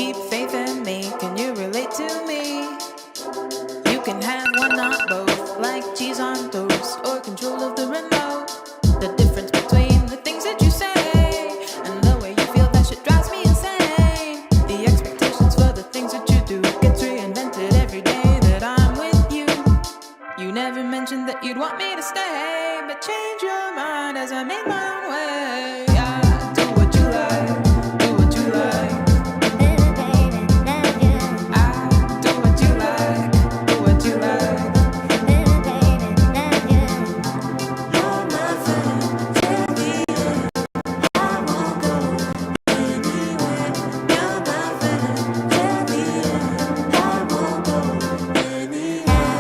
keep faith in me. Can you relate to me? You can have one, not both, like cheese on toast or control of the remote. The difference between the things that you say and the way you feel, that shit drives me insane. The expectations for the things that you do gets reinvented every day that I'm with you. You never mentioned that you'd want me to stay, but change your mind as I make my own way. Yeah, do what you like, do what you like. I do what you like, do what you like. You're my fantasy. I won't go anywhere. You're my fantasy. I won't go anywhere.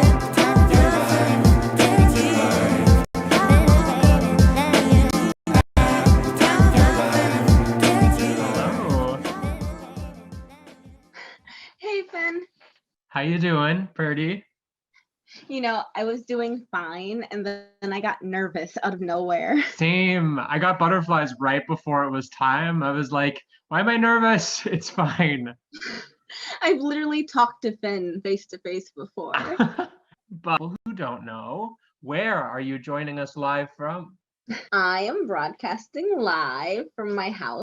Hello. Hey, Ben. How you doing, Purdy? I was doing fine, and then I got nervous out of nowhere. Same. I got butterflies right before it was time. I was like, why am I nervous? It's fine. I've literally talked to Finn face to face before. But who don't know, where are you joining us live from? I am broadcasting live from my house.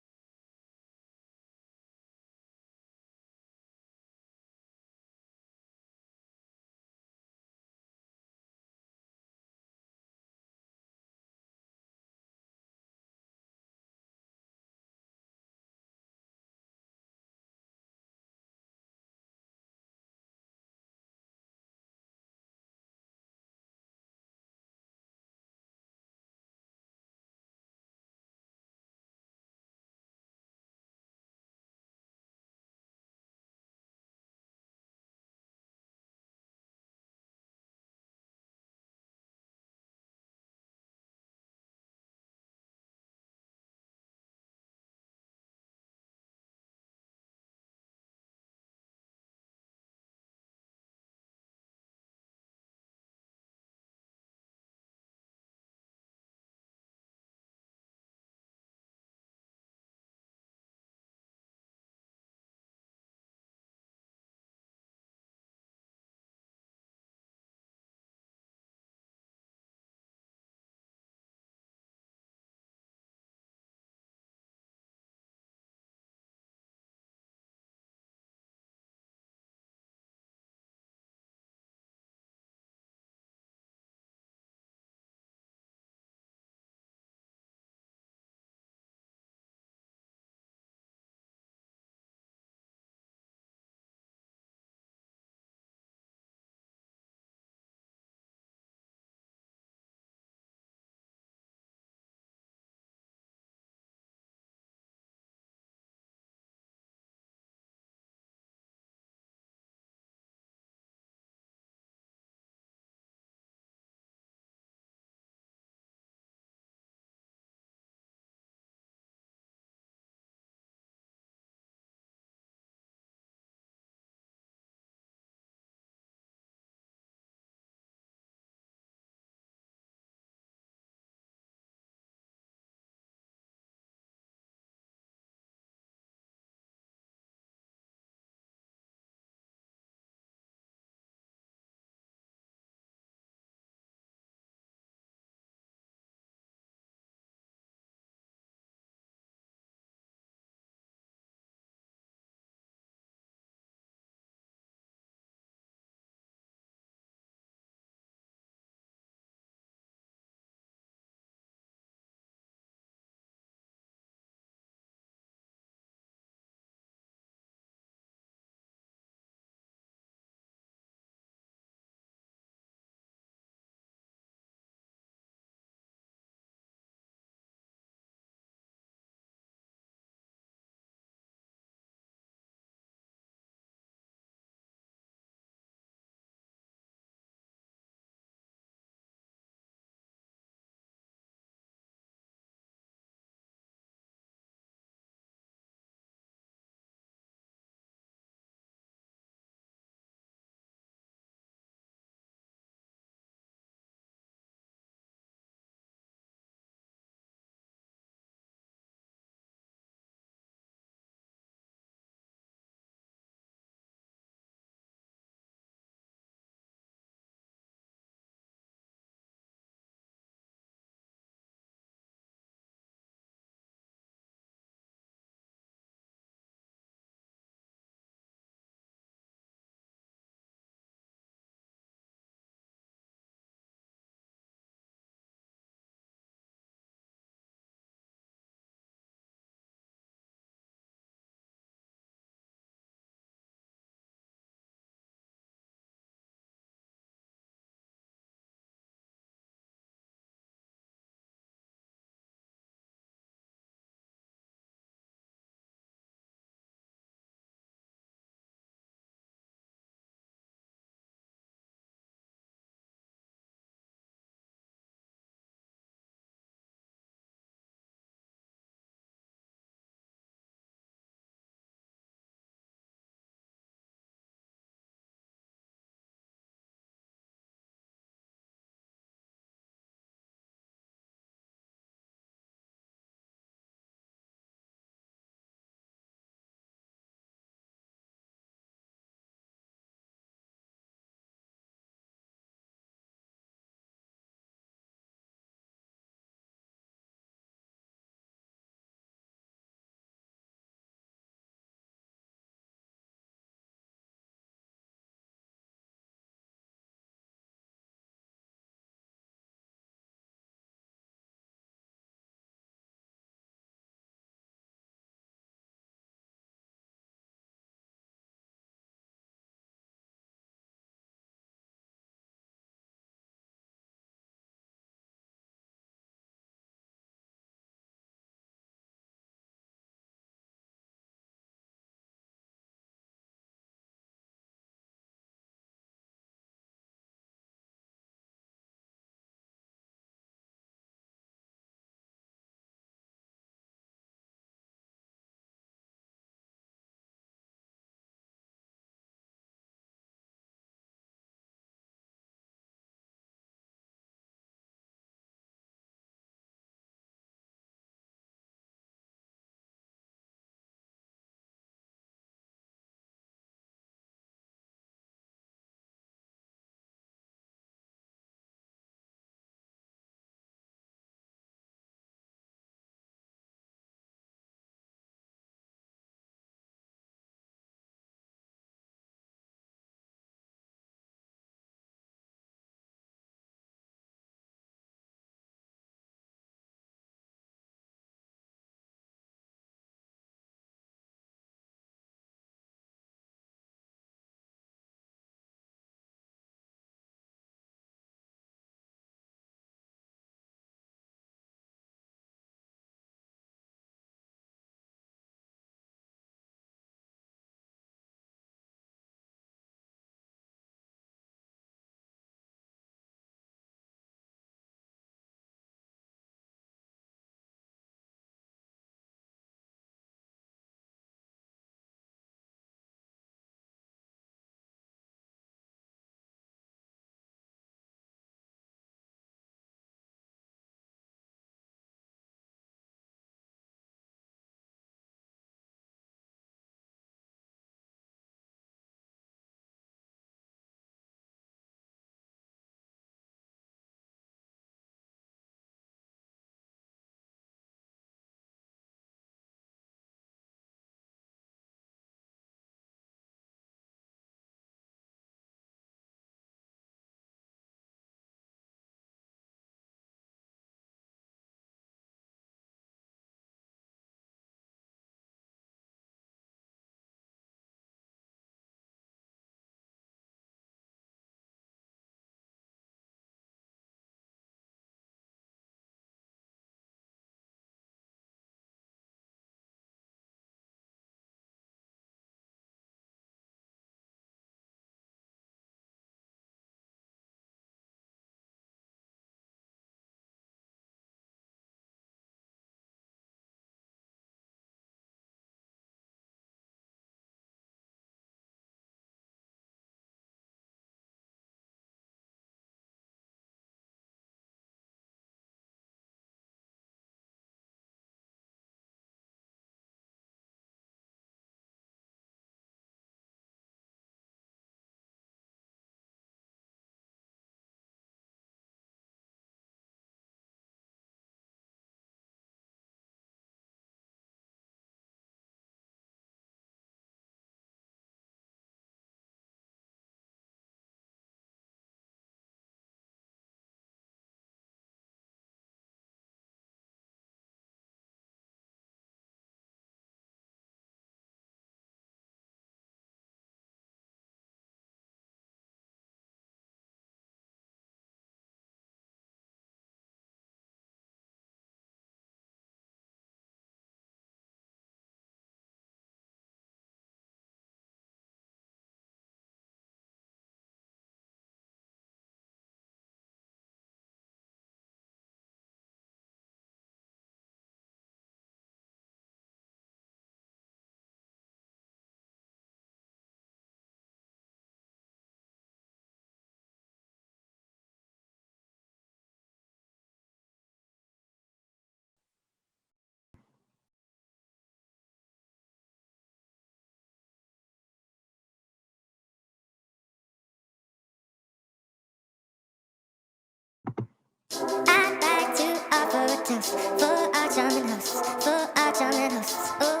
I'd like to offer a toast for our charming hosts, for our charming hosts. Oh,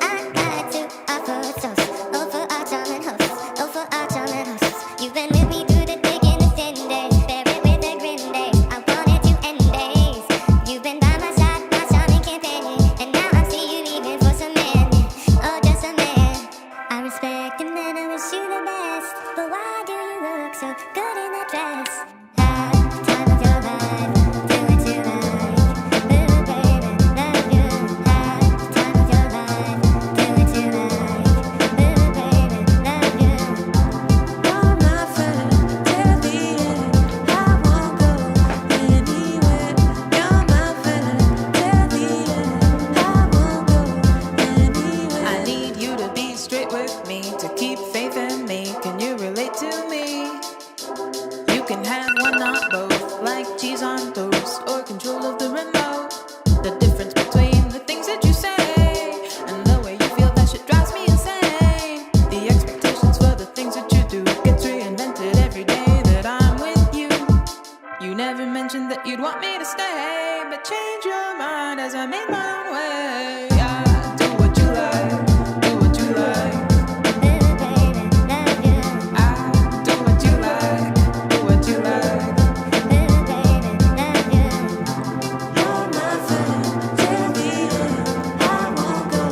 I'd like to offer a toast, oh, for our charming hosts, oh, for our charming hosts. You've been with me through the thick and the thin days, bear it with a grin days. I wanted to end days. You've been by my side, my charming companion, and now I see you leaving for some man, oh, just a man. I respect him and I wish you the best, but why do you look so good in that dress? Have the time of your life, do what you like, little baby, love you. Have the time of your life, do what you like, little baby, love you. You're my friend till the end, I won't go anywhere. You're my friend till the end, I won't go anywhere. I need you to be straight with me, to keep faith in me. Can you relate to me? You can have one, not both, like cheese on toast or control of the remote. The difference between the things that you say and the way you feel, that shit drives me insane. The expectations for the things that you do gets reinvented every day that I'm with you. You never mentioned that you'd want me to stay, but change your mind as I make my own way. Yeah, do what you like, do what you like. Little baby, love you. I do what you like, do what you like. Little baby, love you. You're my friend till the end, I won't go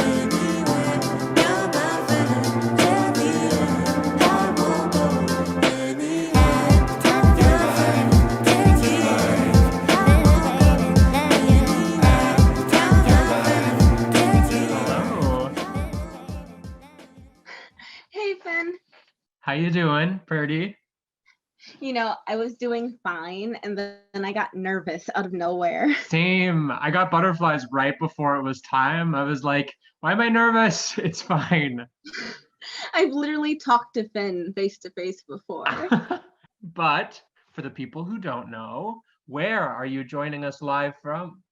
anywhere. You're my friend till the end, I won't go anywhere. Time of your life, till the end, little baby, love you. Time of your life, till the end. Hello. Hey, Finn. How you doing, Purdy? I was doing fine, and then I got nervous out of nowhere. Same. I got butterflies right before it was time. I was like, why am I nervous? It's fine. I've literally talked to Finn face to face before. But for the people who don't know, where are you joining us live from?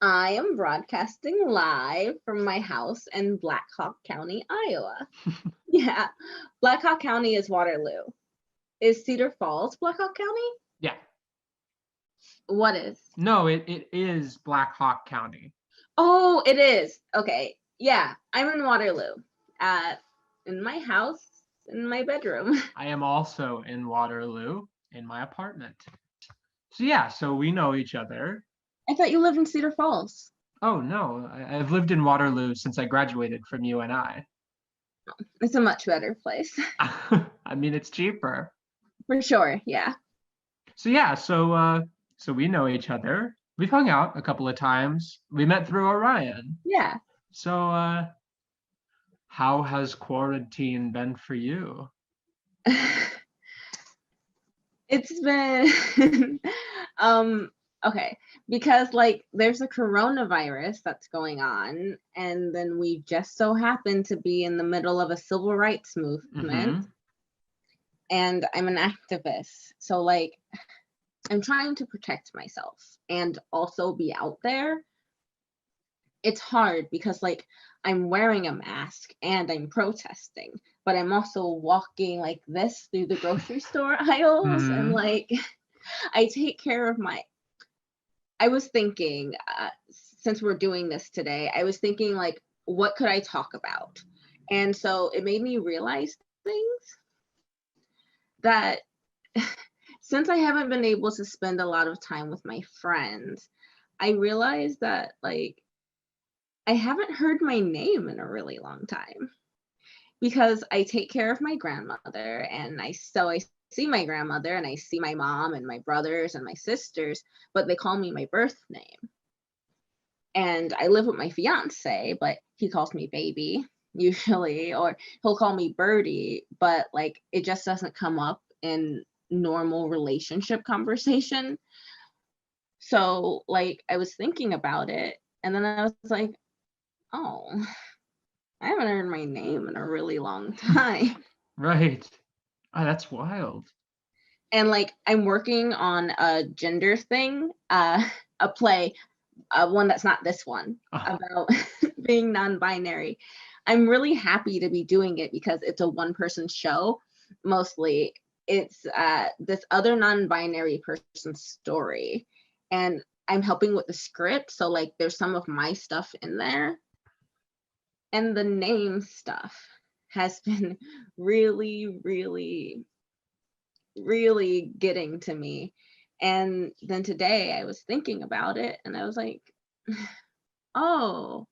I am broadcasting live from my house in Black Hawk County, Iowa. Yeah, Black Hawk County is Waterloo. Is Cedar Falls Black Hawk County? Yeah. What is? No, it is Black Hawk County. Oh, it is. Okay. Yeah, I'm in Waterloo. In my house, in my bedroom. I am also in Waterloo in my apartment. So yeah, so we know each other. I thought you lived in Cedar Falls. Oh no, I've lived in Waterloo since I graduated from UNI. It's a much better place. I mean, it's cheaper. For sure, yeah. So yeah, so we know each other. We've hung out a couple of times. We met through Orion. Yeah. So how has quarantine been for you? It's been okay, because there's a coronavirus that's going on, and then we just so happen to be in the middle of a civil rights movement. And I'm an activist, so I'm trying to protect myself and also be out there. It's hard because I'm wearing a mask and I'm protesting, but I'm also walking like this through the grocery store aisles, and I take care of I was thinking, since we're doing this today, I was thinking what could I talk about? And so it made me realize things that since I haven't been able to spend a lot of time with my friends, I realized that I haven't heard my name in a really long time, because I take care of my grandmother, and I see my grandmother and I see my mom and my brothers and my sisters, but they call me my birth name. And I live with my fiance, but he calls me baby usually, or he'll call me Birdie, but it just doesn't come up in normal relationship conversation. So I was thinking about it, and then I was like, oh, I haven't heard my name in a really long time. Right. Oh, that's wild. And I'm working on a gender thing, a play, one that's not this one, about being non-binary. I'm really happy to be doing it because it's a one-person show. Mostly it's this other non-binary person's story, and I'm helping with the script, so like there's some of my stuff in there, and the name stuff has been really, really, really getting to me. And then today I was thinking about it and I was like, oh,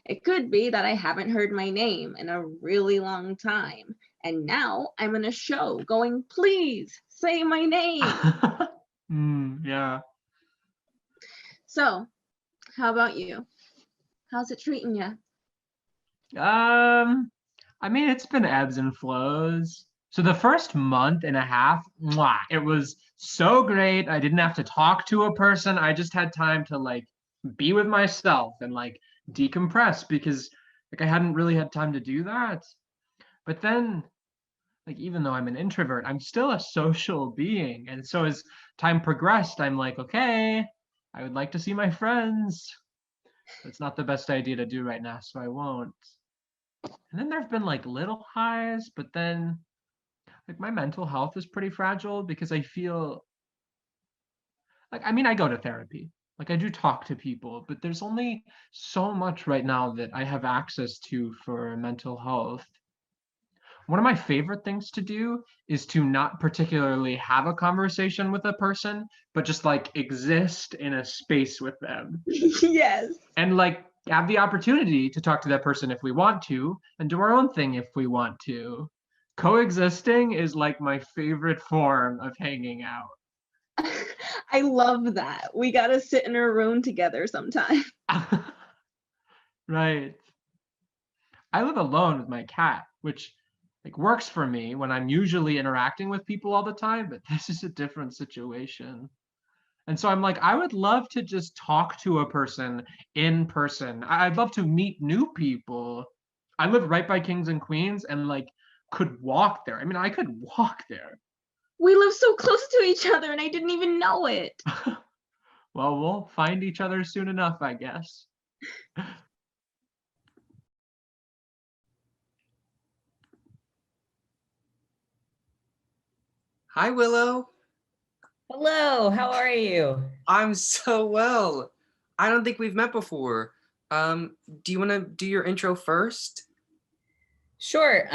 it could be that I haven't heard my name in a really long time. And now I'm in a show going, please say my name. Yeah. So, how about you? How's it treating you? I mean, it's been ebbs and flows. So the first month and a half, mwah, it was so great. I didn't have to talk to a person. I just had time to like be with myself and like decompress because like I hadn't really had time to do that. But then like even though I'm an introvert, I'm still a social being. And so as time progressed, I'm like, okay, I would like to see my friends. It's not the best idea to do right now, so I won't. And then there've been like little highs, but then like my mental health is pretty fragile because I feel like I mean I go to therapy. Like I do talk to people, but there's only so much right now that I have access to for mental health. One of my favorite things to do is to not particularly have a conversation with a person, but just like exist in a space with them Yes. and like have the opportunity to talk to that person if we want to and do our own thing if we want to. Coexisting is like my favorite form of hanging out. I love that. We gotta sit in a room together sometime. Right. I live alone with my cat, which like works for me when I'm usually interacting with people all the time, but this is a different situation. And so I'm like, I would love to just talk to a person in person. I'd love to meet new people. I live right by Kings and Queens and like could walk there. I mean, I could walk there. We live so close to each other and I didn't even know it. Well, we'll find each other soon enough, I guess. Hi, Willow. Hello, how are you? I'm so well. I don't think we've met before. Do you want to do your intro first? Sure.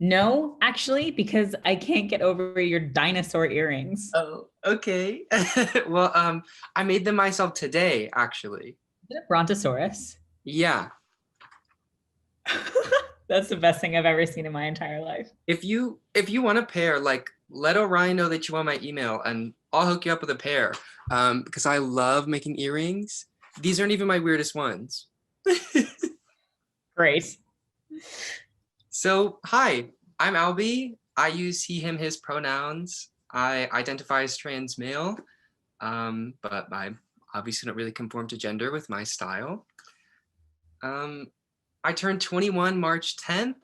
No, actually, because I can't get over your dinosaur earrings. Oh, okay. Well, I made them myself today, actually. Is it a brontosaurus? Yeah. That's the best thing I've ever seen in my entire life. If you want a pair, like let Orion know that you want my email, and I'll hook you up with a pair. Because I love making earrings. These aren't even my weirdest ones. Great. So, hi, I'm Albie. I use he, him, his pronouns. I identify as trans male, but I obviously don't really conform to gender with my style. I turned 21 March 10th,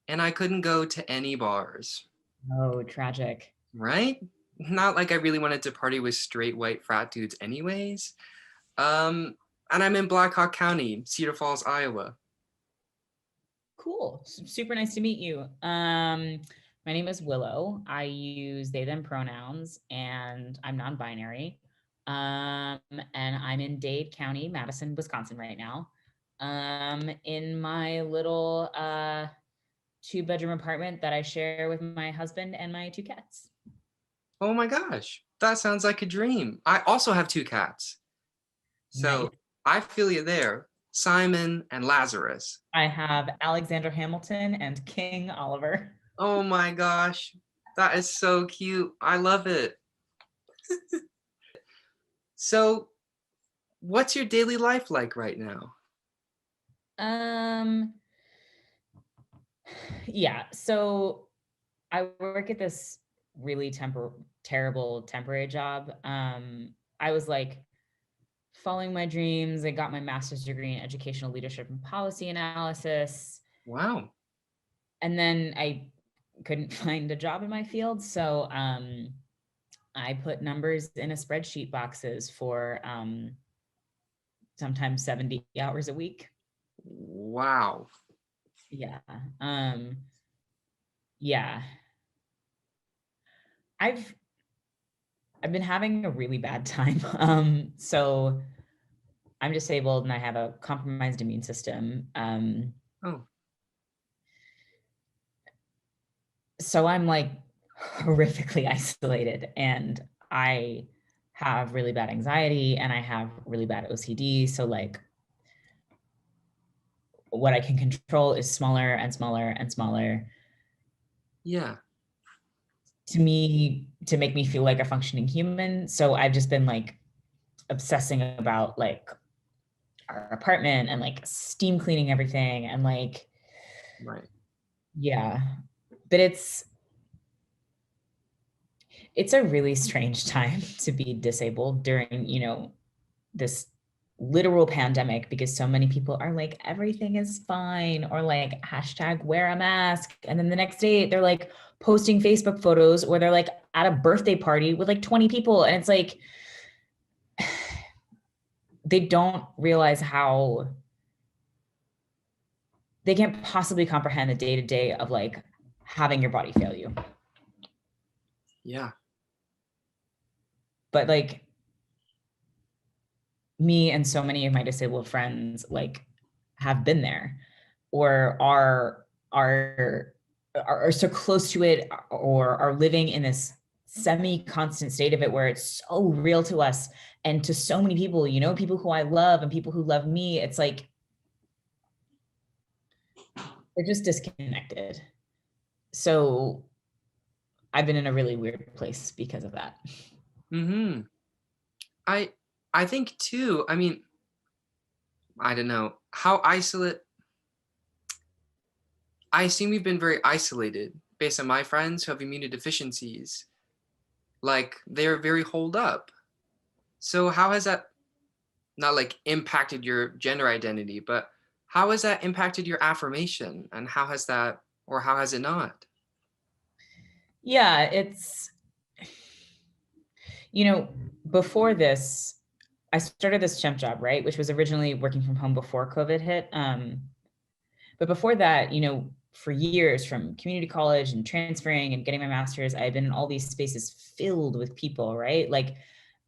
and I couldn't go to any bars. Oh, tragic. Right? Not like I really wanted to party with straight white frat dudes anyways. And I'm in Black Hawk County, Cedar Falls, Iowa. Cool. Super nice to meet you. My name is Willow. I use they, them pronouns, and I'm non-binary. And I'm in Dade County, Madison, Wisconsin right now. In my little 2-bedroom apartment that I share with my husband and my 2 cats. Oh my gosh, that sounds like a dream. I also have 2 cats. So Nice. I feel you there. Simon and Lazarus. I have Alexander Hamilton and King Oliver. Oh my gosh, that is so cute. I love it. So what's your daily life like right now? Yeah, so I work at this really terrible temporary job. I was like following my dreams. I got my master's degree in educational leadership and policy analysis. Wow. And then I couldn't find a job in my field. So I put numbers in a spreadsheet boxes for sometimes 70 hours a week. Wow. Yeah. Yeah. I've been having a really bad time. So I'm disabled and I have a compromised immune system. Oh, So I'm like horrifically isolated, and I have really bad anxiety and I have really bad OCD. So like what I can control is smaller and smaller and smaller yeah. to make me feel like a functioning human. So I've just been like obsessing about like our apartment and like steam cleaning everything and like, Right. yeah. But it's a really strange time to be disabled during, this literal pandemic, because so many people are like, everything is fine, or like hashtag wear a mask. And then the next day they're like posting Facebook photos where they're like at a birthday party with like 20 people. And it's like, they don't realize how they can't possibly comprehend the day to day of like having your body fail you. Yeah. But like me and so many of my disabled friends like have been there, or are so close to it, or are living in this semi-constant state of it where it's so real to us and to so many people, people who I love and people who love me. It's like they're just disconnected. So I've been in a really weird place because of that. Mm-hmm. I think too, I mean, I don't know how I assume you've been very isolated based on my friends who have immunodeficiencies. Like they're very holed up. So how has that not like impacted your gender identity, but how has that impacted your affirmation? And how has that, or how has it not? Yeah, it's, before this, I started this temp job, right? Which was originally working from home before COVID hit. But before that, for years, from community college and transferring and getting my master's, I've been in all these spaces filled with people, right? Like,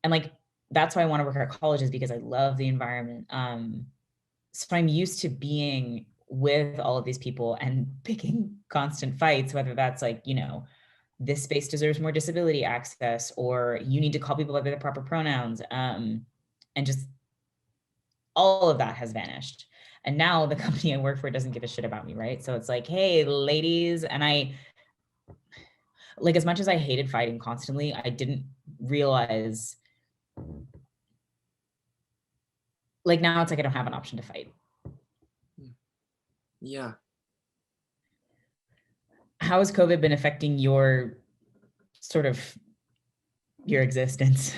and like, that's why I want to work at colleges, because I love the environment. So I'm used to being with all of these people and picking constant fights, whether that's like, this space deserves more disability access, or you need to call people by their proper pronouns. And just all of that has vanished. And now the company I work for doesn't give a shit about me, right? So it's like, hey, ladies, and I, like, as much as I hated fighting constantly, I didn't realize, like, now it's like I don't have an option to fight. Yeah. How has COVID been affecting your sort of your existence?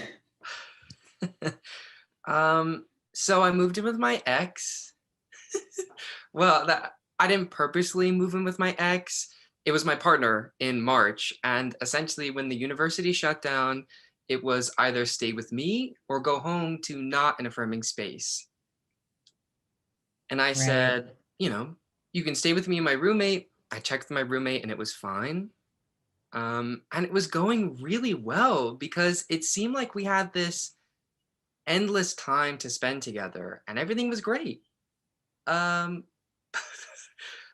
So I moved in with my ex. Well, that I didn't purposely move in with my ex. It was my partner in March. And essentially, when the university shut down, it was either stay with me or go home to not an affirming space. And I Right. said, you can stay with me and my roommate. I checked with my roommate and it was fine. And it was going really well because it seemed like we had this endless time to spend together and everything was great. Um,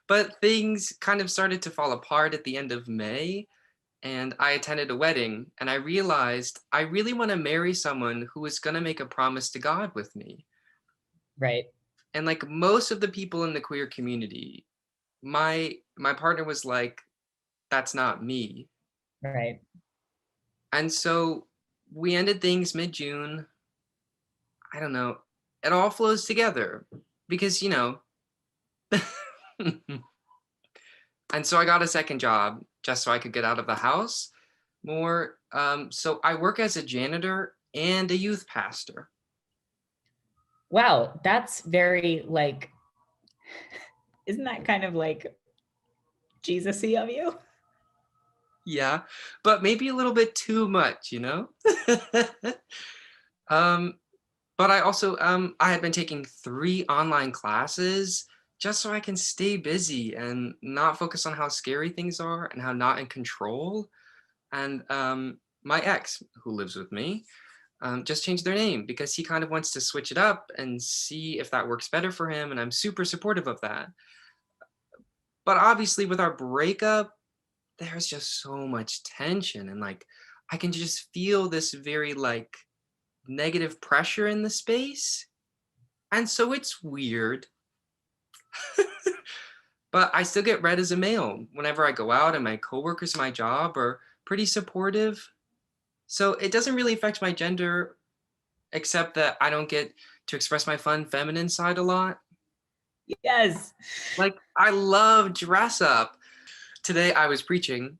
but things kind of started to fall apart at the end of May, and I attended a wedding, and I realized I really want to marry someone who is going to make a promise to God with me. Right. And like most of the people in the queer community, my partner was like, that's not me. Right. And so we ended things mid-June. I don't know. It all flows together because, and so I got a second job just so I could get out of the house more. So I work as a janitor and a youth pastor. Wow, that's very like, isn't that kind of like Jesus-y of you? Yeah, but maybe a little bit too much, um, but I also I had been taking 3 online classes just so I can stay busy and not focus on how scary things are and how not in control. And my ex, who lives with me, just changed their name because he kind of wants to switch it up and see if that works better for him. And I'm super supportive of that. But obviously, with our breakup, there's just so much tension. And like, I can just feel this very like negative pressure in the space. And so it's weird. But I still get read as a male whenever I go out, and my coworkers in my job are pretty supportive. So it doesn't really affect my gender, except that I don't get to express my fun feminine side a lot. Yes. Like, I love dress up. Today I was preaching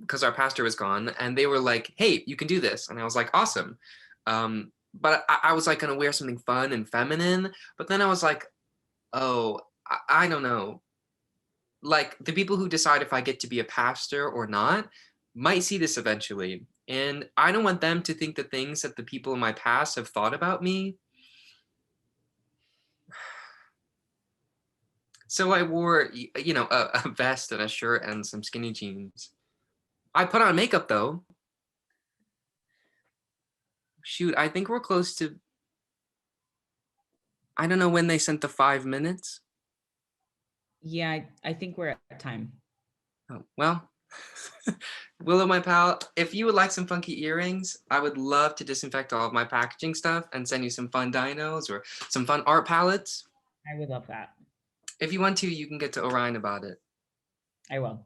because our pastor was gone, and they were like, hey, you can do this. And I was like, awesome. But I was like going to wear something fun and feminine. But then I was like, oh, I don't know. Like, the people who decide if I get to be a pastor or not might see this eventually. And I don't want them to think the things that the people in my past have thought about me. So I wore, you know, a vest and a shirt and some skinny jeans. I put on makeup though. Shoot, I think we're close to, I don't know when they sent the 5 minutes. Yeah, I think we're at time. Oh, well, Willow, my pal, if you would like some funky earrings, I would love to disinfect all of my packaging stuff and send you some fun dinos or some fun art palettes. I would love that. If you want to, you can get to Orion about it. I will.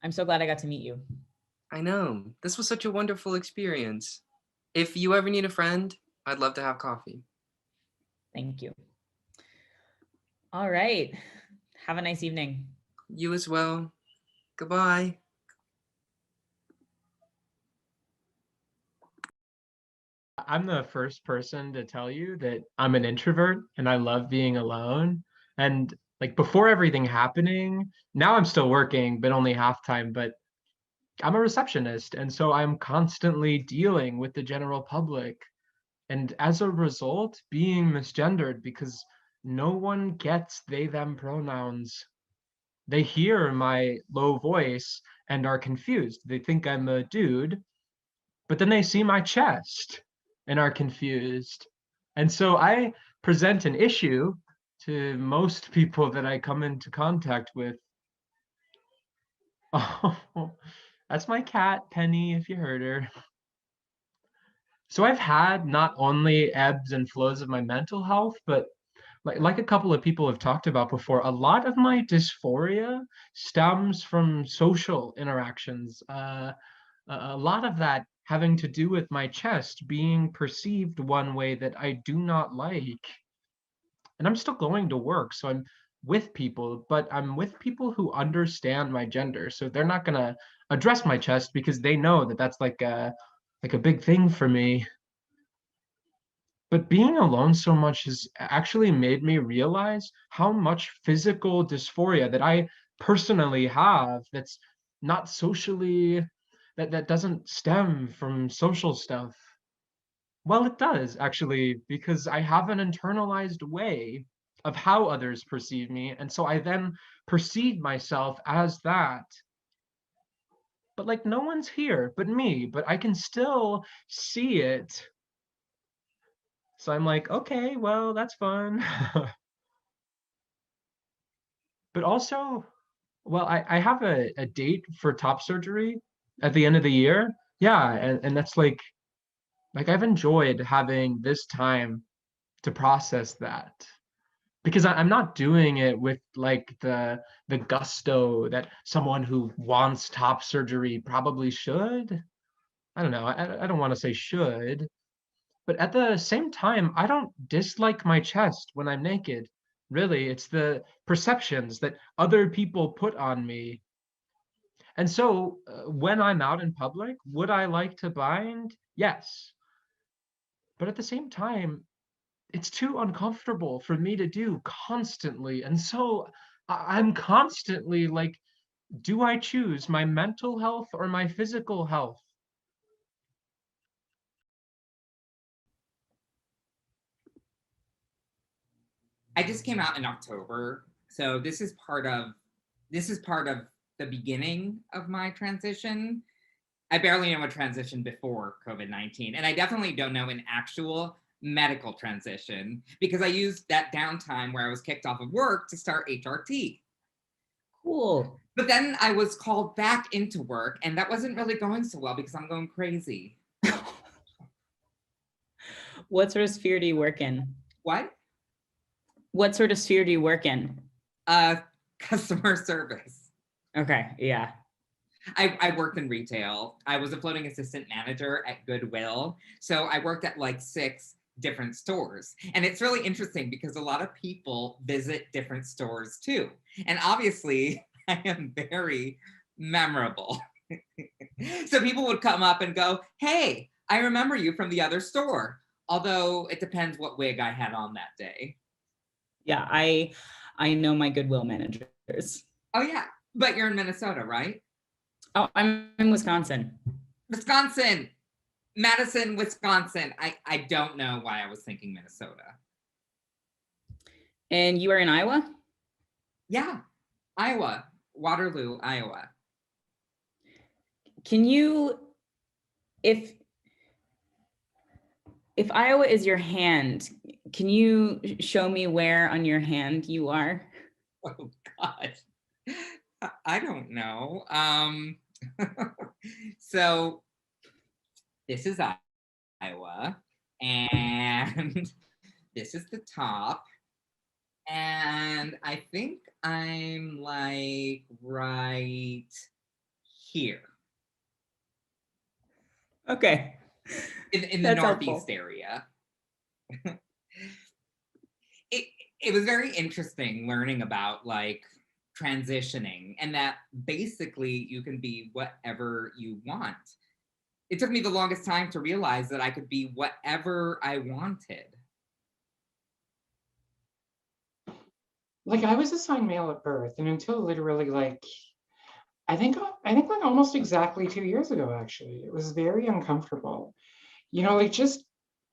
I'm so glad I got to meet you. I know. This was such a wonderful experience. If you ever need a friend, I'd love to have coffee. Thank you. All right. Have a nice evening. You as well. Goodbye. I'm the first person to tell you that I'm an introvert and I love being alone. And like before everything happening, now I'm still working, but only half time, but I'm a receptionist. And so I'm constantly dealing with the general public. And as a result, being misgendered because no one gets they, them pronouns. They hear my low voice and are confused. They think I'm a dude, but then they see my chest and are confused. And so I present an issue to most people that I come into contact with. Oh, that's my cat, Penny, if you heard her. So I've had not only ebbs and flows of my mental health, but like a couple of people have talked about before, a lot of my dysphoria stems from social interactions. A lot of that having to do with my chest being perceived one way that I do not like. And I'm still going to work, so I'm with people, but I'm with people who understand my gender. So they're not going to address my chest because they know that that's like a big thing for me. But being alone so much has actually made me realize how much physical dysphoria that I personally have that's not socially that doesn't stem from social stuff. Well, it does actually, because I have an internalized way of how others perceive me, and so I then perceive myself as that. But like no one's here but me, but I can still see it. So I'm like, okay, well, that's fun. But also, well, I have a date for top surgery at the end of the year. Yeah, and that's like I've enjoyed having this time to process that because I'm not doing it with like the gusto that someone who wants top surgery probably should. I don't know. I don't want to say should, but at the same time, I don't dislike my chest when I'm naked. Really, it's the perceptions that other people put on me. And so, when I'm out in public, would I like to bind? Yes. But at the same time, it's too uncomfortable for me to do constantly. And so I'm constantly like, do I choose my mental health or my physical health? I just came out in October, So this is part of the beginning of my transition. I barely know a transition before COVID-19, and I definitely don't know an actual medical transition because I used that downtime where I was kicked off of work to start HRT. Cool. But then I was called back into work, and that wasn't really going so well because I'm going crazy. What sort of sphere do you work in? What? What sort of sphere do you work in? Customer service. Okay, yeah. I worked in retail. I was a floating assistant manager at Goodwill. So I worked at like 6 different stores. And it's really interesting because a lot of people visit different stores too. And obviously, I am very memorable. So people would come up and go, hey, I remember you from the other store. Although it depends what wig I had on that day. Yeah, I know my Goodwill managers. Oh yeah, but you're in Minnesota, right? Oh, I'm in Wisconsin. Wisconsin, Madison, Wisconsin. I don't know why I was thinking Minnesota. And you are in Iowa? Yeah, Iowa, Waterloo, Iowa. Can you, if Iowa is your hand, can you show me where on your hand you are? Oh God, I don't know. So this is Iowa, and this is the top, and I think I'm like right here. Okay. In the That's Northeast helpful. area. It was very interesting learning about like transitioning and that basically you can be whatever you want. It took me the longest time to realize that I could be whatever I wanted. Like I was assigned male at birth, and until literally like I think like almost exactly 2 years ago, actually, it was very uncomfortable. You know, like just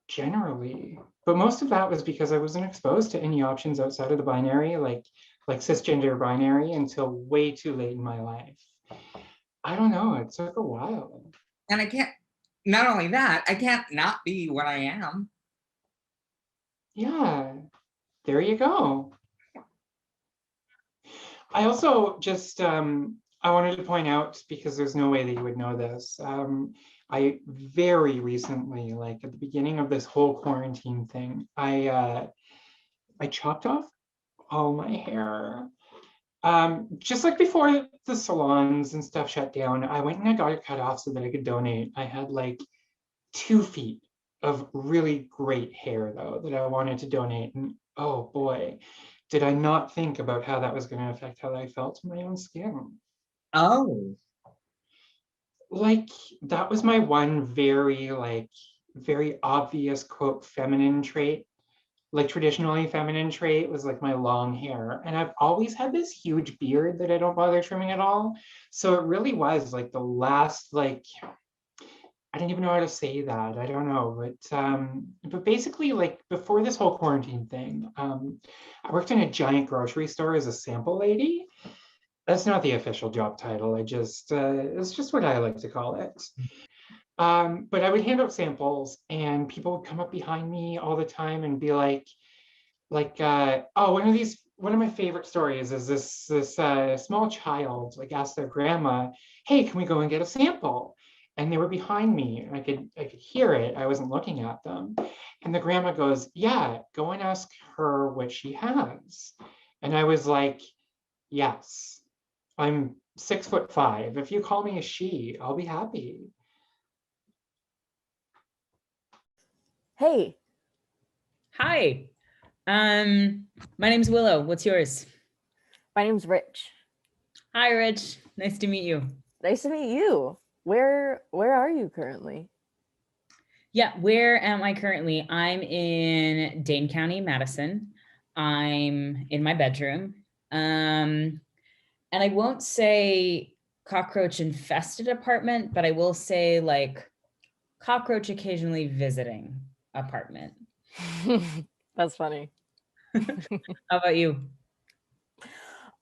generally. But most of that was because I wasn't exposed to any options outside of the binary, like cisgender binary, until way too late in my life. I don't know. It took a while. And I can't, not only that, I can't not be what I am. Yeah, there you go. I also just, I wanted to point out, because there's no way that you would know this, I very recently, like at the beginning of this whole quarantine thing, I chopped off all my hair. Just like before the salons and stuff shut down, I went and I got it cut off so that I could donate. I had like 2 feet of really great hair though that I wanted to donate. And oh boy, did I not think about how that was going to affect how I felt in my own skin. Oh. Like that was my one very obvious quote feminine trait. Like traditionally feminine trait was like my long hair. And I've always had this huge beard that I don't bother trimming at all. So it really was like the last, like, I didn't even know how to say that. I don't know. But basically like before this whole quarantine thing, I worked in a giant grocery store as a sample lady. That's not the official job title. It's just what I like to call it. But I would hand out samples and people would come up behind me all the time and be like, oh, one of my favorite stories is this small child like asked their grandma, hey, can we go and get a sample? And they were behind me and I could hear it. I wasn't looking at them. And the grandma goes, yeah, go and ask her what she has. And I was like, yes, I'm 6'5". If you call me a she, I'll be happy. Hey. Hi. My name's Willow. What's yours? My name's Rich. Hi, Rich. Nice to meet you. Nice to meet you. Where are you currently? Yeah, where am I currently? I'm in Dane County, Madison. I'm in my bedroom. And I won't say cockroach infested apartment, but I will say like cockroach occasionally visiting apartment. That's funny. How about you?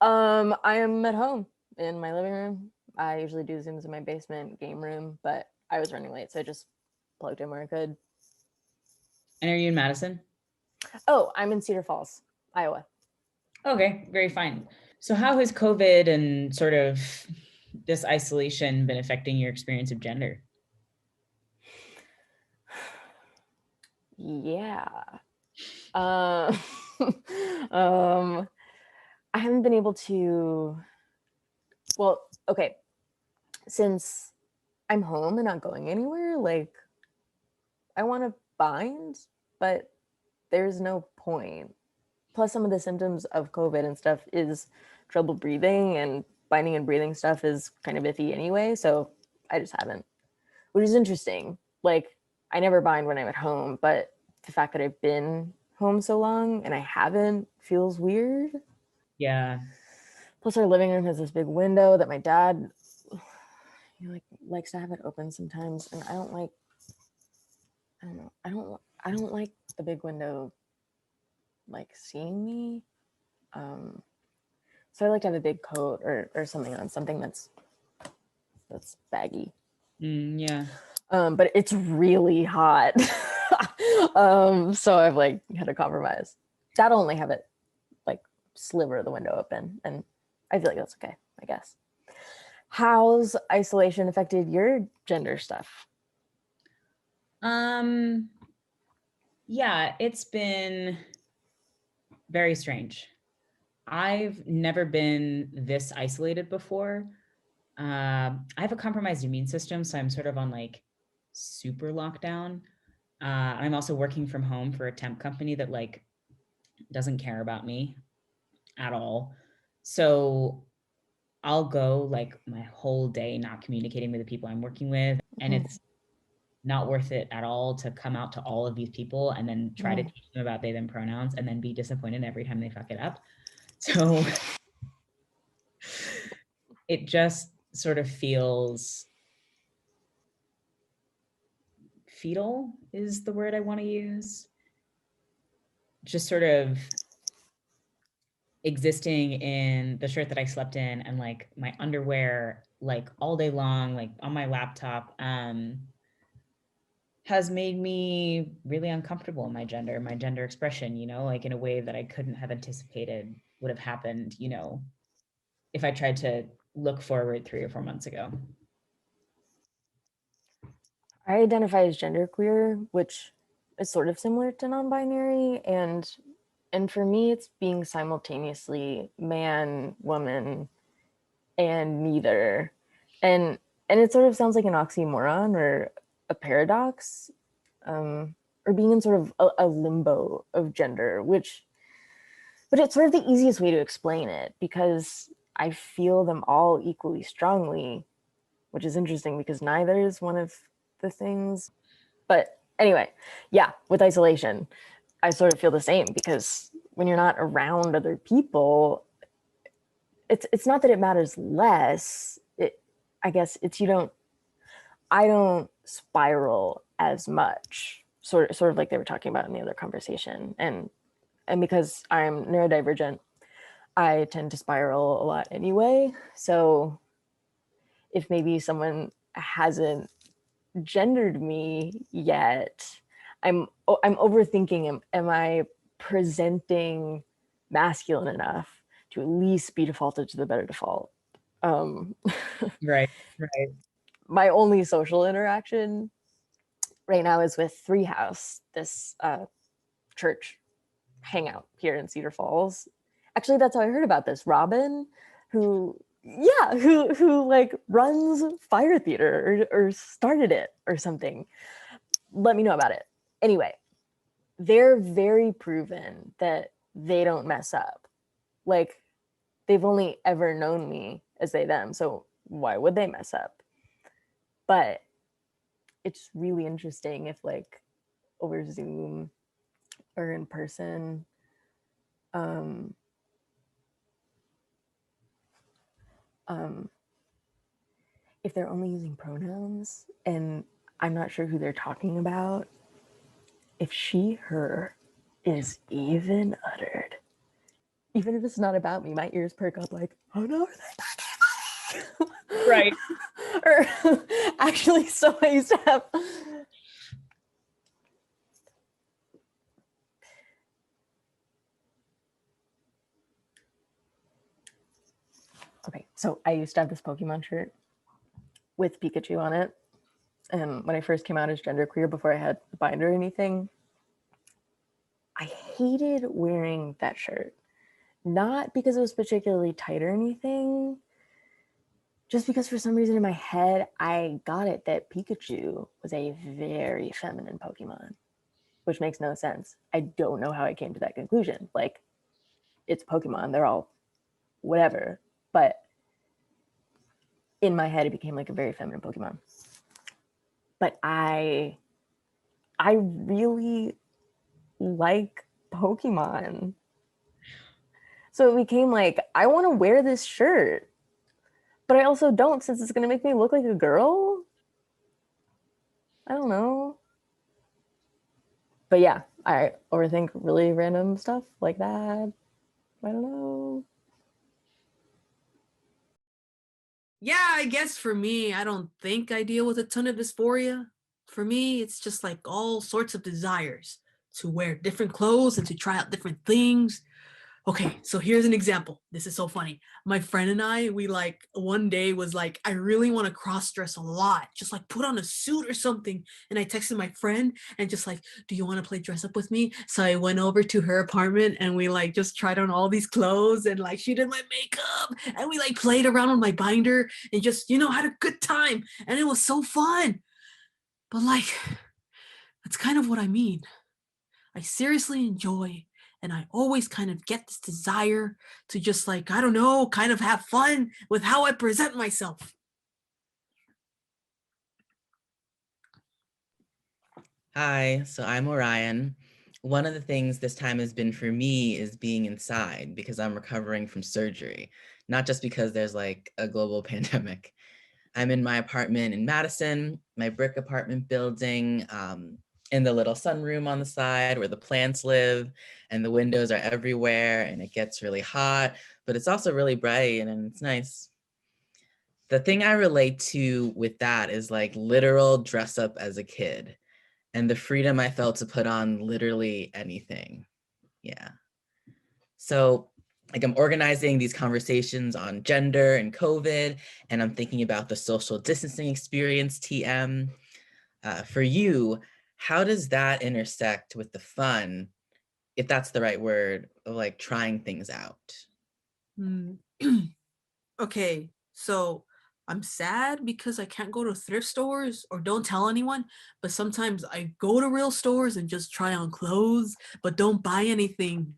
I am at home in my living room. I usually do Zooms in my basement game room, but I was running late, so I just plugged in where I could. And are you in Madison? Oh, I'm in Cedar Falls, Iowa. Okay, very fine. So how has COVID and sort of this isolation been affecting your experience of gender? Yeah. Uh, um, I haven't been able to. Well, okay. Since I'm home and not going anywhere, like I want to bind, but there's no point. Plus, some of the symptoms of COVID and stuff is trouble breathing, and binding and breathing stuff is kind of iffy anyway. So I just haven't, which is interesting. Like, I never bind when I'm at home, but the fact that I've been home so long and I haven't feels weird. Yeah. Plus, our living room has this big window that my dad likes to have it open sometimes, and I don't like. I don't know. I don't like the big window like seeing me. So I like to have a big coat or something on, something that's baggy. Yeah. But it's really hot. So I've like had to compromise. Dad only have it like sliver of the window open, and I feel like that's okay, I guess. How's isolation affected your gender stuff? Yeah, it's been very strange. I've never been this isolated before. I have a compromised immune system, so I'm sort of on like super lockdown. I'm also working from home for a temp company that like doesn't care about me at all. So I'll go like my whole day not communicating with the people I'm working with, and it's not worth it at all to come out to all of these people and then try to teach them about they them pronouns and then be disappointed every time they fuck it up. So it just sort of feels fetal is the word I want to use. Just sort of existing in the shirt that I slept in and like my underwear like all day long, like on my laptop, has made me really uncomfortable in my gender expression, you know, like in a way that I couldn't have anticipated would have happened, you know, if I tried to look forward 3 or 4 months ago. I identify as genderqueer, which is sort of similar to non-binary, and for me it's being simultaneously man, woman, and neither. And it sort of sounds like an oxymoron or a paradox, or being in sort of a limbo of gender, but it's sort of the easiest way to explain it because I feel them all equally strongly, which is interesting because neither is one of the things. But anyway, yeah, with isolation, I sort of feel the same because when you're not around other people, it's not that it matters less. I guess it's I don't spiral as much, sort of like they were talking about in the other conversation. And because I'm neurodivergent, I tend to spiral a lot anyway. So if maybe someone hasn't gendered me yet, I'm overthinking, am I presenting masculine enough to at least be defaulted to the better default? Right. My only social interaction right now is with Three House, this church hangout here in Cedar Falls. Actually, that's how I heard about this. Robin, who like runs fire theater or started it or something, let me know about it. Anyway, they're very proven that they don't mess up. Like, they've only ever known me as they them, so why would they mess up? But it's really interesting if like over Zoom or in person, if they're only using pronouns and I'm not sure who they're talking about, if she, her is even uttered. even if it's not about me, my ears perk up like, oh no, are they talking about me? Right. Or actually, so I used to have. Okay, so I used to have this Pokemon shirt with Pikachu on it. And when I first came out as genderqueer, before I had the binder or anything, I hated wearing that shirt. Not because it was particularly tight or anything, just because for some reason in my head, I got it that Pikachu was a very feminine Pokemon, which makes no sense. I don't know how I came to that conclusion. Like, it's Pokemon, they're all whatever. But in my head, it became like a very feminine Pokemon. But I really like Pokemon. So it became like, I want to wear this shirt, but I also don't, since it's going to make me look like a girl. I don't know. But yeah, I overthink really random stuff like that. I don't know. Yeah, I guess for me, I don't think I deal with a ton of dysphoria. For me, it's just like all sorts of desires to wear different clothes and to try out different things. Okay, so here's an example. This is so funny. My friend and I, we like one day was like, I really want to cross dress a lot. Just like put on a suit or something. And I texted my friend and just like, do you want to play dress up with me? So I went over to her apartment and we like just tried on all these clothes and like she did my makeup and we like played around with my binder and just, had a good time. And it was so fun. But like, that's kind of what I mean. I seriously enjoy and I always kind of get this desire to just like, I don't know, kind of have fun with how I present myself. Hi, so I'm Orion. One of the things this time has been for me is being inside because I'm recovering from surgery, not just because there's like a global pandemic. I'm in my apartment in Madison, my brick apartment building, in the little sunroom on the side where the plants live, and the windows are everywhere, and it gets really hot, but it's also really bright and it's nice. The thing I relate to with that is like literal dress up as a kid and the freedom I felt to put on literally anything. Yeah. So like I'm organizing these conversations on gender and COVID, and I'm thinking about the social distancing experience, TM. For you, how does that intersect with the fun, if that's the right word, of like trying things out? Okay, so I'm sad because I can't go to thrift stores or don't tell anyone, but sometimes I go to real stores and just try on clothes, but don't buy anything.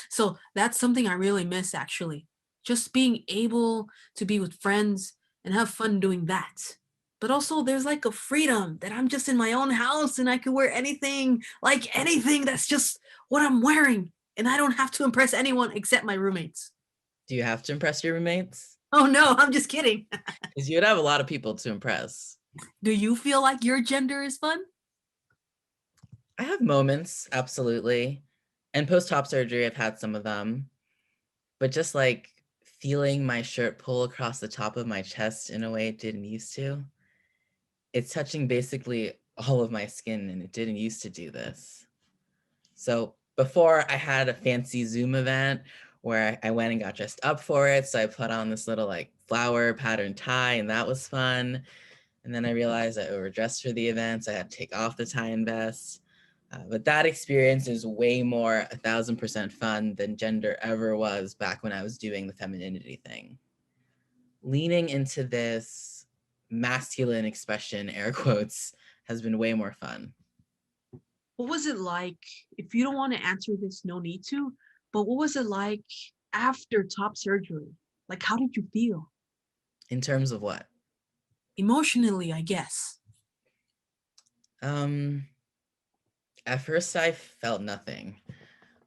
So that's something I really miss actually. Just being able to be with friends and have fun doing that. But also there's like a freedom that I'm just in my own house and I can wear anything, like anything that's just what I'm wearing. And I don't have to impress anyone except my roommates. Do you have to impress your roommates? Oh no, I'm just kidding. Because you'd have a lot of people to impress. Do you feel like your gender is fun? I have moments, absolutely. And post-op surgery, I've had some of them. But just like feeling my shirt pull across the top of my chest in a way it didn't used to. It's touching basically all of my skin, and it didn't used to do this. So before I had a fancy Zoom event where I went and got dressed up for it. So I put on this little like flower pattern tie, and that was fun. And then I realized I overdressed for the event, so I had to take off the tie and vest. But that experience is way more 1,000% fun than gender ever was back when I was doing the femininity thing. Leaning into this masculine expression, air quotes, has been way more fun. What was it like? If you don't want to answer this, no need to, but what was it like after top surgery? Like, how did you feel? In terms of what? Emotionally, I guess. At first I felt nothing,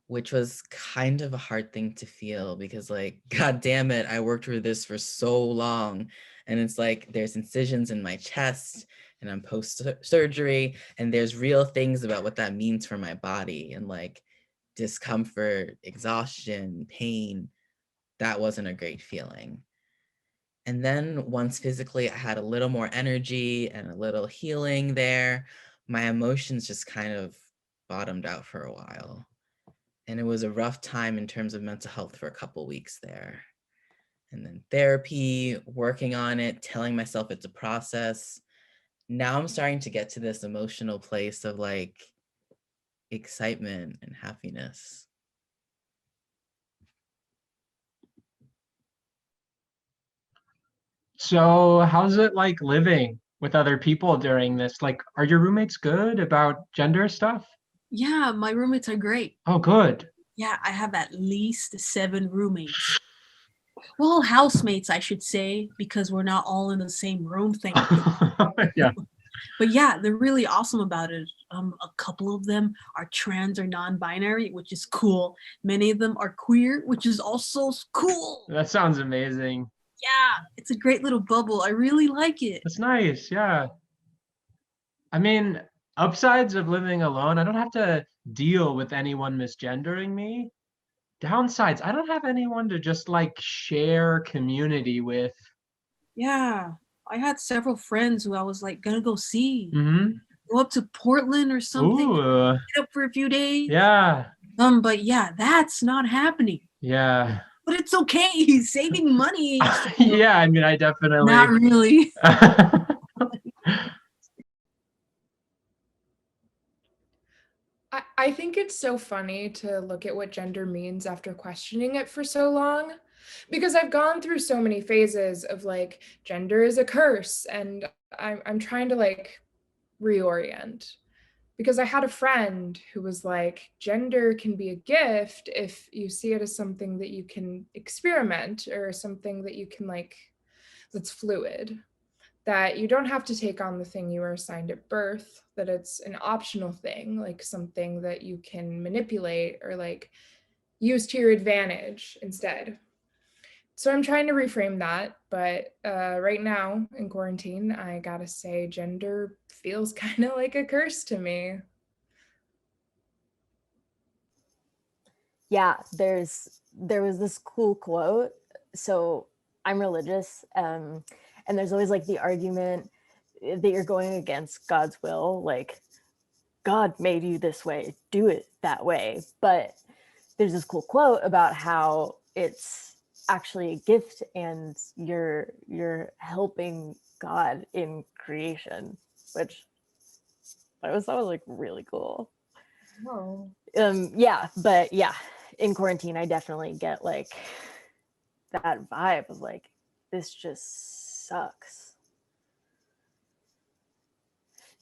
which was kind of a hard thing to feel because like, God damn it, I worked for this for so long. And it's like, there's incisions in my chest and I'm post surgery and there's real things about what that means for my body. And like, discomfort, exhaustion, pain. That wasn't a great feeling. And then once physically I had a little more energy and a little healing there, my emotions just kind of bottomed out for a while. And it was a rough time in terms of mental health for a couple weeks there. And then therapy, working on it, telling myself it's a process. Now I'm starting to get to this emotional place of like excitement and happiness. So how's it like living with other people during this? Like, are your roommates good about gender stuff? Yeah, my roommates are great. Oh, good. Yeah, I have at least 7 roommates. Well, housemates, I should say, because we're not all in the same room, thank God. Yeah. But yeah, they're really awesome about it. A couple of them are trans or non-binary, which is cool. Many of them are queer, which is also cool. That sounds amazing. Yeah, it's a great little bubble. I really like it. That's nice. Yeah. I mean, upsides of living alone, I don't have to deal with anyone misgendering me. Downsides, I don't have anyone to just like share community with. Yeah, I had several friends who I was like gonna go see. Mm-hmm. Go up to Portland or something. Ooh, Get up for a few days. yeah, But yeah, that's not happening. yeah. But it's okay. He's saving money. Yeah, I mean, I definitely. Not really. I think it's so funny to look at what gender means after questioning it for so long, because I've gone through so many phases of like gender is a curse, and I'm trying to like reorient. Because I had a friend who was like, gender can be a gift if you see it as something that you can experiment or something that you can like, that's fluid, that you don't have to take on the thing you were assigned at birth, that it's an optional thing, like something that you can manipulate or like use to your advantage instead. So I'm trying to reframe that, but right now in quarantine, I gotta say gender feels kind of like a curse to me. Yeah, there was this cool quote. So I'm religious, and there's always like the argument that you're going against God's will, like God made you this way, do it that way. But there's this cool quote about how it's actually a gift and you're helping God in creation, which I was like really cool. Oh. Yeah, but yeah, in quarantine I definitely get like that vibe of like this just sucks.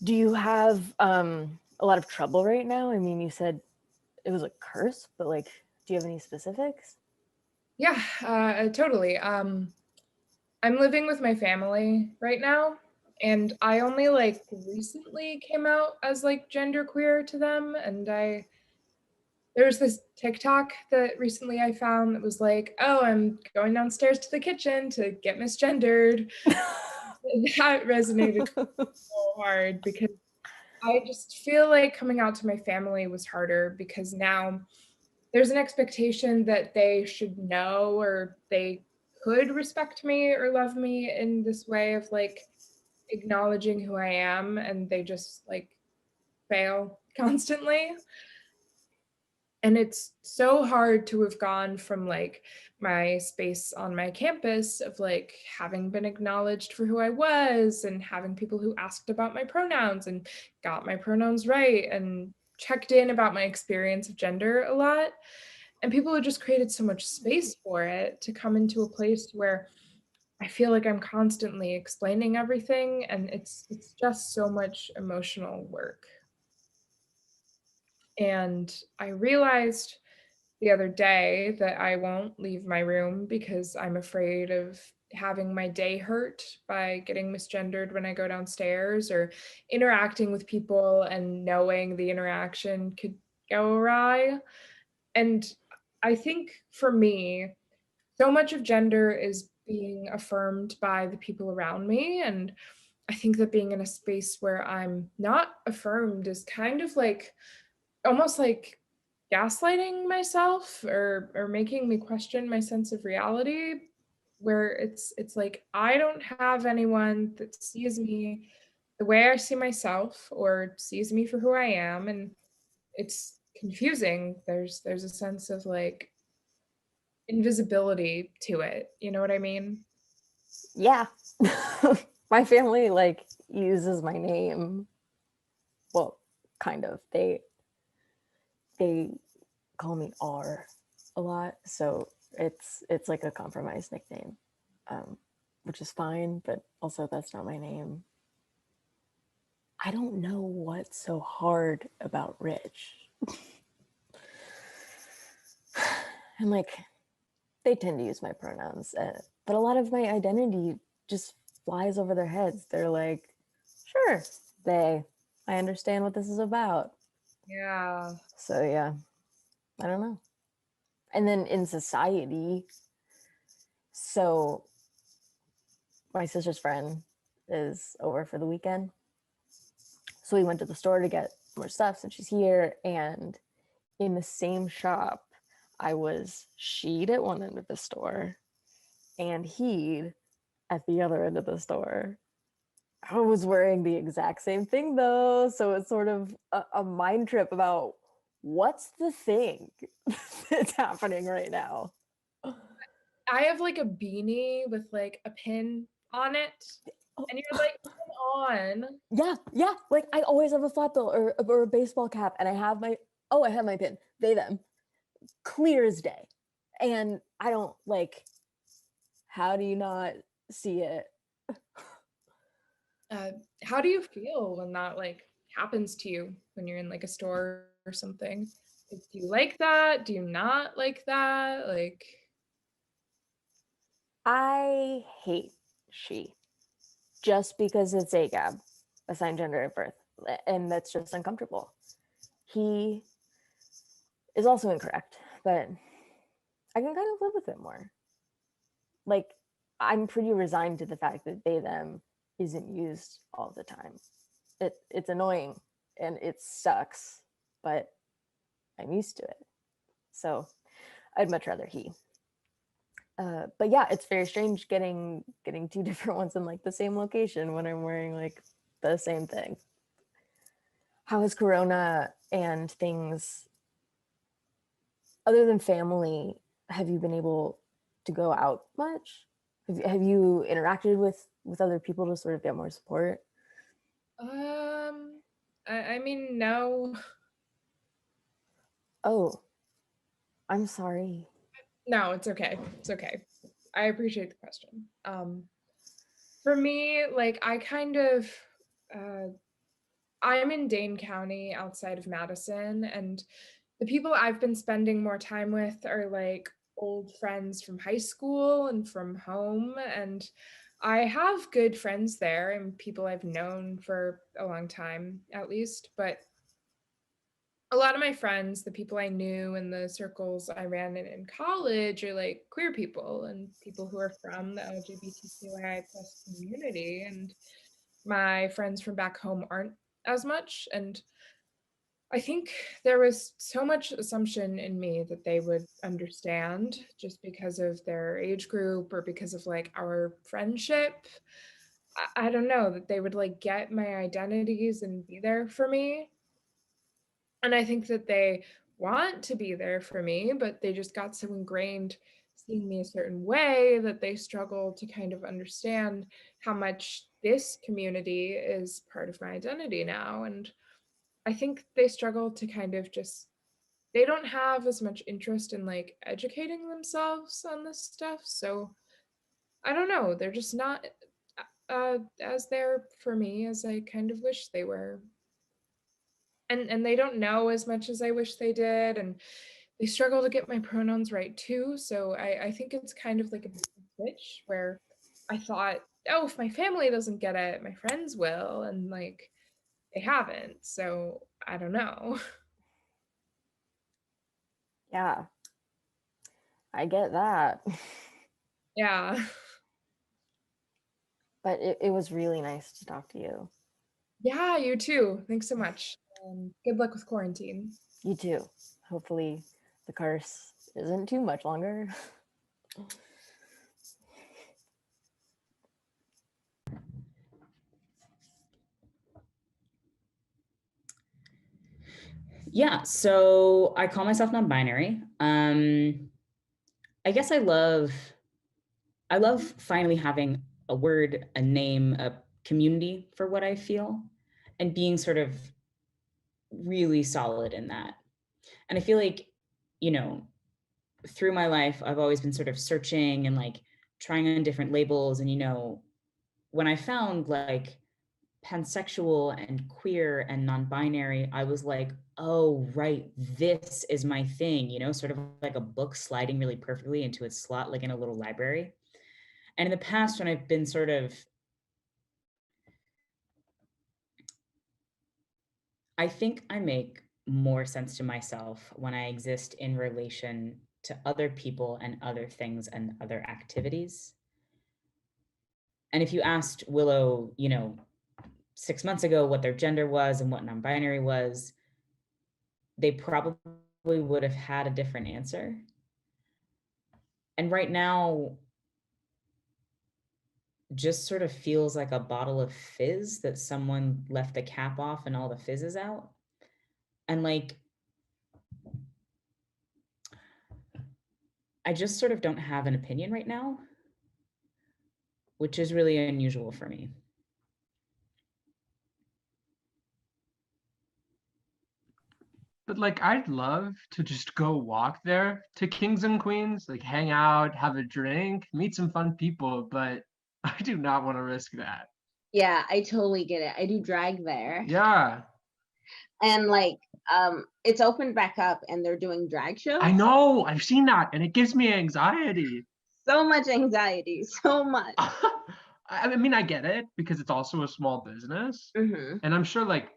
Do you have a lot of trouble right now? I mean, you said it was a curse, but like, do you have any specifics? Yeah, totally. I'm living with my family right now, and I only like recently came out as like genderqueer to them, and there's this TikTok that recently I found that was like, oh, I'm going downstairs to the kitchen to get misgendered. That resonated so hard because I just feel like coming out to my family was harder because now there's an expectation that they should know or they could respect me or love me in this way of like acknowledging who I am, and they just like fail constantly. And it's so hard to have gone from like my space on my campus of like having been acknowledged for who I was and having people who asked about my pronouns and got my pronouns right and checked in about my experience of gender a lot. And people have just created so much space for it to come into a place where I feel like I'm constantly explaining everything, and it's just so much emotional work. And I realized the other day that I won't leave my room because I'm afraid of having my day hurt by getting misgendered when I go downstairs or interacting with people and knowing the interaction could go awry. And I think for me, so much of gender is being affirmed by the people around me. And I think that being in a space where I'm not affirmed is kind of like almost like gaslighting myself or making me question my sense of reality, where it's like I don't have anyone that sees me the way I see myself or sees me for who I am, and it's confusing. There's a sense of like invisibility to it. You know what I mean? Yeah. My family like uses my name. Well, kind of. They call me R a lot, so it's like a compromised nickname, which is fine, but also that's not my name. I don't know what's so hard about Rich. And like, they tend to use my pronouns, but a lot of my identity just flies over their heads. They're like, sure, I understand what this is about. Yeah. So yeah, I don't know. And then in society, so my sister's friend is over for the weekend. So we went to the store to get more stuff since she's here. And in the same shop, I was she'd at one end of the store and he'd at the other end of the store. I was wearing the exact same thing though. So it's sort of a mind trip about what's the thing that's happening right now. I have like a beanie with like a pin on it, and you're like, come on. Yeah. Like I always have a flat bill or a baseball cap, and I have my pin. They them, clear as day, and I don't like. How do you not see it? How do you feel when that like happens to you when you're in like a store or something? Like, do you like that? Do you not like that? Like, I hate she, just because it's AGAB, assigned gender at birth, and that's just uncomfortable. He is also incorrect, but I can kind of live with it more. Like, I'm pretty resigned to the fact that they them isn't used all the time. It's annoying and it sucks, but I'm used to it. So I'd much rather he. But yeah, it's very strange getting two different ones in like the same location when I'm wearing like the same thing. How has Corona and things other than family, have you been able to go out much? Have you interacted with other people to sort of get more support? I mean, no. Oh, I'm sorry. No, it's okay. It's okay. I appreciate the question. For me, like I kind of I'm in Dane County outside of Madison, and the people I've been spending more time with are like old friends from high school and from home. And I have good friends there and people I've known for a long time, at least. But a lot of my friends, the people I knew in the circles I ran in college, are like queer people and people who are from the LGBTQIA plus community. And my friends from back home aren't as much. And I think there was so much assumption in me that they would understand just because of their age group or because of like our friendship. I don't know, that they would like get my identities and be there for me. And I think that they want to be there for me, but they just got so ingrained seeing me a certain way that they struggle to kind of understand how much this community is part of my identity now. And I think they struggle to kind of just they don't have as much interest in like educating themselves on this stuff. So I don't know, they're just not as there for me as I kind of wish they were. And they don't know as much as I wish they did, and they struggle to get my pronouns right too. So I think it's kind of like a switch where I thought, oh, if my family doesn't get it, my friends will, and like they haven't. So I don't know. Yeah, I get that. Yeah. But it was really nice to talk to you. Yeah, you too. Thanks so much. Good luck with quarantine. You too. hopefully the curse isn't too much longer. Yeah, so I call myself non-binary. I guess I love finally having a word, a name, a community for what I feel, and being sort of really solid in that. And I feel like, you know, through my life, I've always been sort of searching and like trying on different labels. And, you know, when I found like pansexual and queer and non-binary, I was like, oh, right, this is my thing, you know, sort of like a book sliding really perfectly into its slot, like in a little library. And in the past, when I've been sort of, I think I make more sense to myself when I exist in relation to other people and other things and other activities. And if you asked Willow, you know, 6 months ago what their gender was and what non-binary was, they probably would have had a different answer. And right now, just sort of feels like a bottle of fizz that someone left the cap off and all the fizz is out. And like, I just sort of don't have an opinion right now, which is really unusual for me. But like, I'd love to just go walk there to Kings and Queens, like hang out, have a drink, meet some fun people, but I do not want to risk that. Yeah, I totally get it. I do drag there. Yeah, And like it's opened back up and they're doing drag shows. I know, I've seen that, and it gives me anxiety. So much anxiety, so much. I mean, I get it because it's also a small business, Mhm. and I'm sure like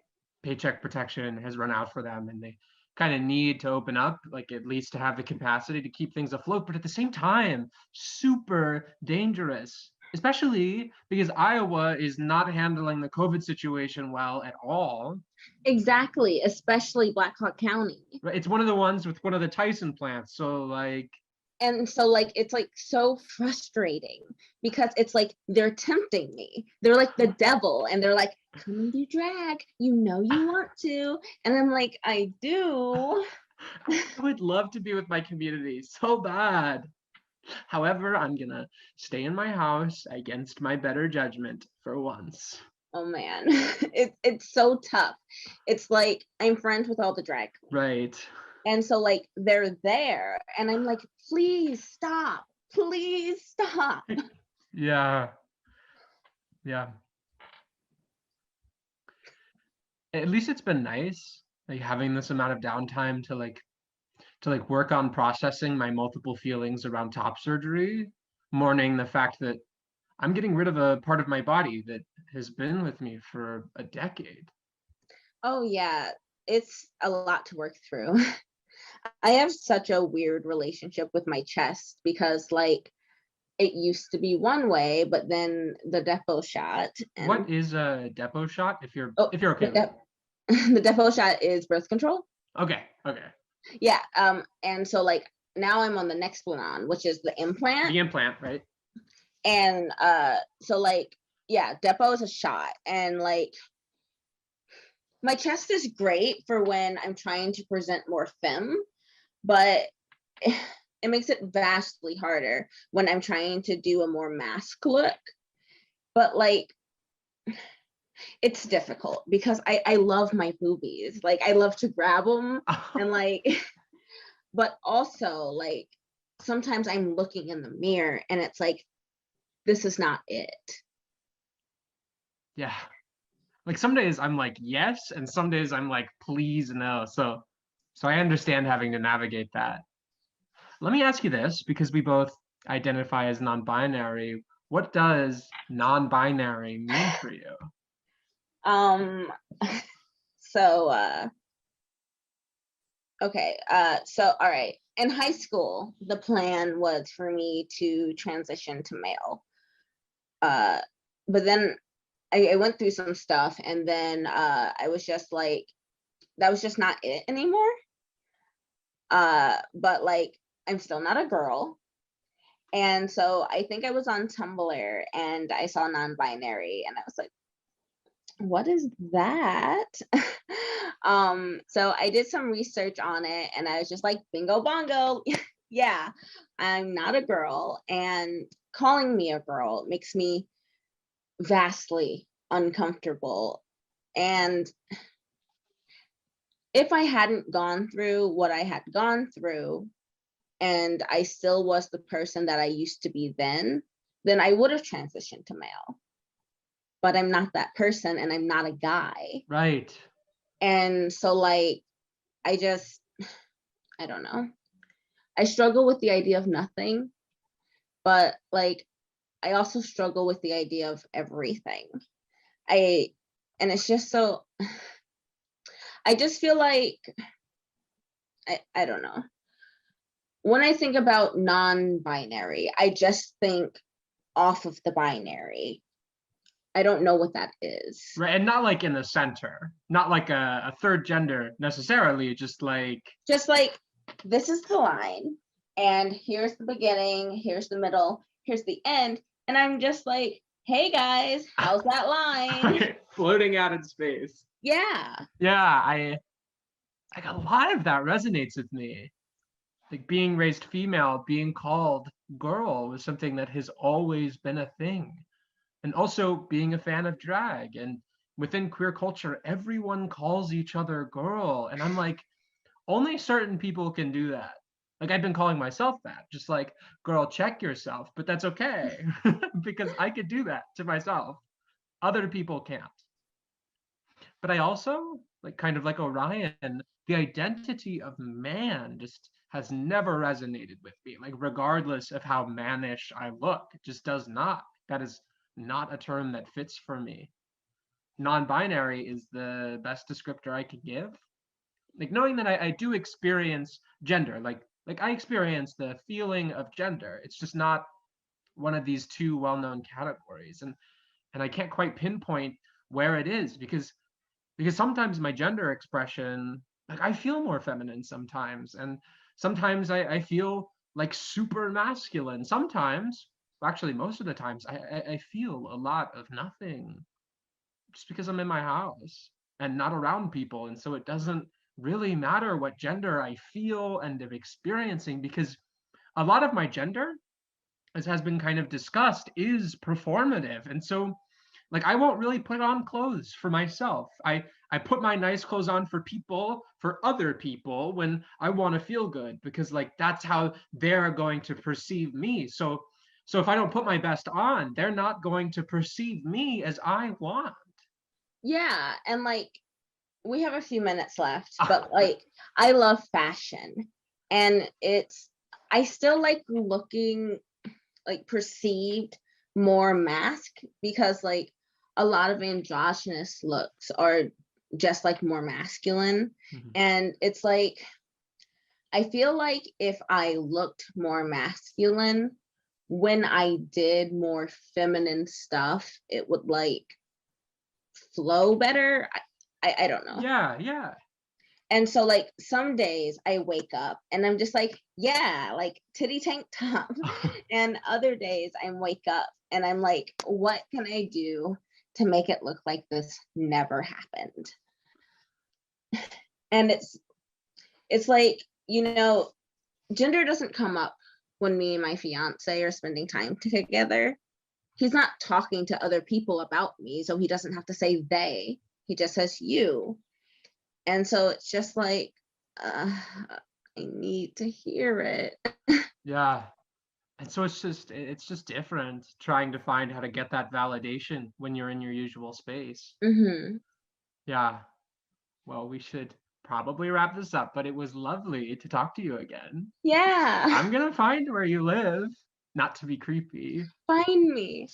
paycheck protection has run out for them, and they kind of need to open up, like at least to have the capacity to keep things afloat. But at the same time, super dangerous, especially because Iowa is not handling the COVID situation well at all. Exactly, especially Black Hawk County. Right? It's one of the ones with one of the Tyson plants. So like, And so like it's like so frustrating because it's like they're tempting me. They're like the devil and they're like, come and do drag. You know you want to. And I'm like, I do. I would love to be with my community so bad. However, I'm gonna stay in my house against my better judgment for once. Oh man. It's so tough. It's like I'm friends with all the drag queens. Right. And so like they're there and I'm like, please stop. Please stop. Yeah. Yeah. At least it's been nice, like having this amount of downtime to work on processing my multiple feelings around top surgery, mourning the fact that I'm getting rid of a part of my body that has been with me for a decade. Oh yeah, it's a lot to work through. I have such a weird relationship with my chest because like it used to be one way, but then the depot shot. And What is a depot shot if you're oh, okay with it? the depot shot is birth control. Okay, okay. Yeah. And so like now I'm on the next one on, which is the implant. The implant, right? And so like yeah, depot is a shot. And like my chest is great for when I'm trying to present more femme, but it makes it vastly harder when I'm trying to do a more mask look. But like, it's difficult because I love my boobies. Like I love to grab them and like, but also like sometimes I'm looking in the mirror and it's like, this is not it. Yeah. Like some days I'm like, yes, and some days I'm like, please no. So I understand having to navigate that. Let me ask you this, because we both identify as non-binary. What does non-binary mean for you? So okay, so all right. In high school, the plan was for me to transition to male. But then I went through some stuff and then I was just like, that was just not it anymore. But like, I'm still not a girl. And so I think I was on Tumblr and I saw non-binary and I was like, what is that? So I did some research on it and I was just like, bingo bongo. Yeah, I'm not a girl, and calling me a girl makes me vastly uncomfortable. And if I hadn't gone through what I had gone through and I still was the person that I used to be then I would have transitioned to male. But I'm not that person and I'm not a guy. Right. And so like, I don't know. I struggle with the idea of nothing, but like, I also struggle with the idea of everything. And it's just so, I just feel like, I don't know. When I think about non-binary, I just think off of the binary. I don't know what that is. Right. And not like in the center, not like a third gender necessarily, just like this is the line, and here's the beginning, here's the middle, here's the end. And I'm just like, hey guys, how's that line? floating out in space. Yeah. Yeah, I like a lot of that resonates with me. Like being raised female, being called girl was something that has always been a thing. And also being a fan of drag, and within queer culture, everyone calls each other girl. And I'm like, only certain people can do that. Like I've been calling myself that, just like, girl, check yourself, but that's okay because I could do that to myself. Other people can't. But I also, like kind of like Orion, the identity of man just has never resonated with me. Like regardless of how mannish I look, it just does not. That is not a term that fits for me. Non-binary is the best descriptor I could give. Like knowing that I do experience gender, like I experience the feeling of gender. It's just not one of these two well-known categories. And I can't quite pinpoint where it is because sometimes my gender expression, like I feel more feminine sometimes, and sometimes I feel like super masculine. Sometimes, actually most of the times, I feel a lot of nothing just because I'm in my house and not around people. And so it doesn't really matter what gender I feel and am experiencing, because a lot of my gender, as has been kind of discussed, is performative. And so like I won't really put on clothes for myself. I put my nice clothes on for people, for other people, when I want to feel good, because like that's how they're going to perceive me. So if I don't put my best on, they're not going to perceive me as I want. Yeah, and like, we have a few minutes left, but like, I love fashion, and I still like looking like perceived more mask, because like a lot of androgynous looks are just like more masculine. And it's like, I feel like if I looked more masculine when I did more feminine stuff, it would like flow better. I don't know. Yeah. And so like some days I wake up and I'm just like, yeah, like titty tank top. And other days I wake up and I'm like, what can I do to make it look like this never happened? And it's like, you know, gender doesn't come up when me and my fiance are spending time together. He's not talking to other people about me, so he doesn't have to say they. He just says you. And so it's just like, I need to hear it. Yeah. And so it's just different trying to find how to get that validation when you're in your usual space. Yeah. Well, we should probably wrap this up, but it was lovely to talk to you again. Yeah. I'm gonna find where you live, not to be creepy. Find me.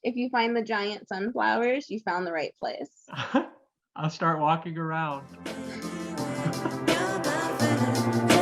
If you find the giant sunflowers, you found the right place. I'll start walking around. You're my feminine.